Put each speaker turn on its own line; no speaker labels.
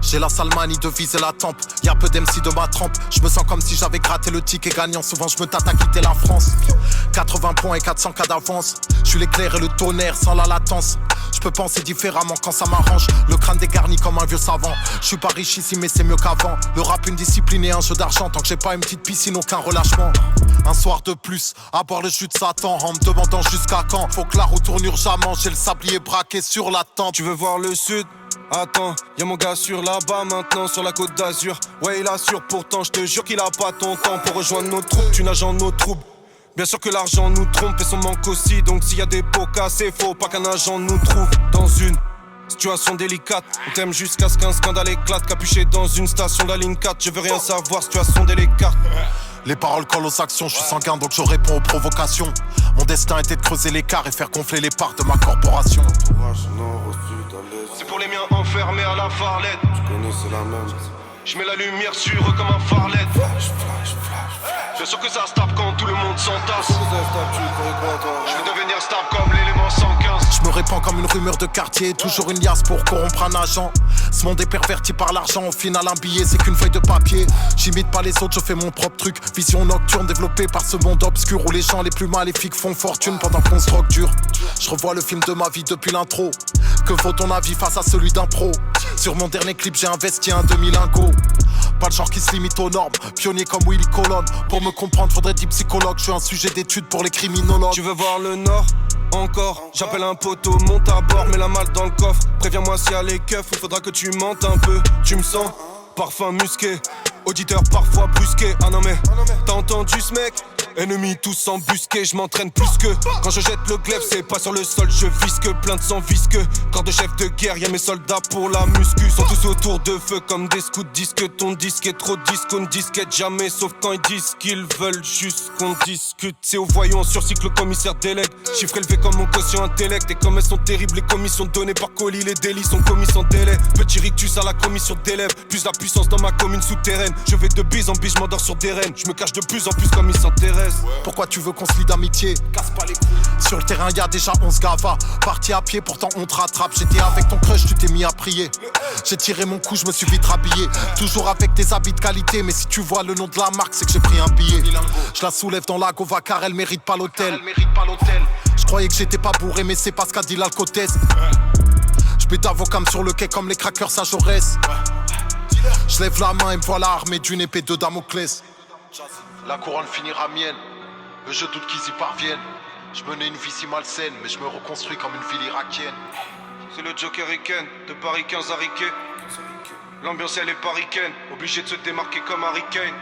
J'ai la sale manie de viser la tempe. Y'a peu d'MC de ma trempe. Je me sens comme si j'avais gratté le ticket gagnant. Souvent je me tâte à quitter la France. 80 points et 400 cas d'avance. Je suis l'éclair et le tonnerre sans la latence. Je peux penser différemment quand ça m'arrange. Le crâne dégarni comme un vieux savant. Je suis pas riche ici mais c'est mieux qu'avant. Le rap une discipline et un jeu d'argent. Tant que j'ai pas une petite piscine, aucun relâchement. Un soir de plus, à boire le jus de Satan. En me demandant jusqu'à quand. Faut que la roue tourne urgemment. J'ai le sablier braqué sur la tente.
Tu veux voir le sud? Attends, y'a mon gars sur là-bas maintenant sur la côte d'Azur. Ouais il assure pourtant, je te jure qu'il a pas ton temps pour rejoindre nos troupes, tu nages en nos troubles. Bien sûr que l'argent nous trompe et son manque aussi. Donc s'il y a des pots cassés, faut pas qu'un agent nous trouve dans une situation délicate. On t'aime jusqu'à ce qu'un scandale éclate. Capuché dans une station de la ligne 4. Je veux rien savoir, situation délicate.
Les paroles collent aux actions, je suis sanguin donc je réponds aux provocations. Mon destin était de creuser l'écart et faire gonfler les parts de ma corporation.
C'est pour les miens enfermés à la farlette.
Tu connais, c'est la même.
Je mets la lumière sur eux comme un farlette. Bien sûr que ça se tape quand tout le monde s'entasse. Je vais devenir stable comme l'élément 115.
Je me répands comme une rumeur de quartier. Toujours une liasse pour corrompre un agent. Ce monde est perverti par l'argent. Au final un billet c'est qu'une feuille de papier. J'imite pas les autres, je fais mon propre truc. Vision nocturne développée par ce monde obscur où les gens les plus maléfiques font fortune pendant qu'on se drogue dur. Je revois le film de ma vie depuis l'intro. Que vaut ton avis face à celui d'un pro? Sur mon dernier clip j'ai investi un demi-lingot. Pas le genre qui se limite aux normes. Pionnier comme Willy Colon. Pour me comprendre faudrait 10 psychologues. Je suis un sujet d'étude pour les criminologues.
Tu veux voir le nord? Encore, j'appelle un poteau, monte à bord, mets la malle dans le coffre. Préviens-moi s'il y a les keufs, il faudra que tu mentes un peu. Tu me sens, parfum musqué, auditeur parfois brusqué. Ah non mais, t'as entendu ce mec? Ennemis tous embusqués, je m'entraîne plus que. Quand je jette le glaive, c'est pas sur le sol, je visque, plein de sang visqueux. Corps de chef de guerre, y'a mes soldats pour la muscu. Sont tous autour de feu comme des scouts, disent que ton disque est trop disco, ne disquette jamais, sauf quand ils disent qu'ils veulent juste qu'on discute. C'est au voyant, sur cycle, le commissaire délègue. Chiffre élevé comme mon quotient intellect. Et comme elles sont terribles, les commissions données par colis, les délits sont commis sans délai. Petit rictus à la commission d'élèves, plus la puissance dans ma commune souterraine. Je vais de bise en bise, je m'endors sur des rennes. Je me cache de plus en plus comme ils s'intéressent.
Pourquoi tu veux qu'on se lie d'amitié? Casse pas les couilles. Sur le terrain y'a déjà 11 gavas. Parti à pied pourtant on te rattrape. J'étais avec ton crush, tu t'es mis à prier. J'ai tiré mon coup, je me suis vite rhabillé. Toujours avec des habits de qualité. Mais si tu vois le nom de la marque c'est que j'ai pris un billet. Je la soulève dans la Gova car elle mérite pas l'hôtel. Je croyais que j'étais pas bourré mais c'est pas ce qu'a dit l'alcotest. Je mets d'avocam sur le quai comme les crackers à Jaurès. Je lève la main et me voilà armé d'une épée de Damoclès. La couronne finira mienne, mais je doute qu'ils y parviennent. Je menais une vie si malsaine, mais je me reconstruis comme une ville irakienne.
C'est le Joker Riken, de Paris 15 à Riquet. L'ambiance elle est paricaine, obligé de se démarquer comme Harry Kane.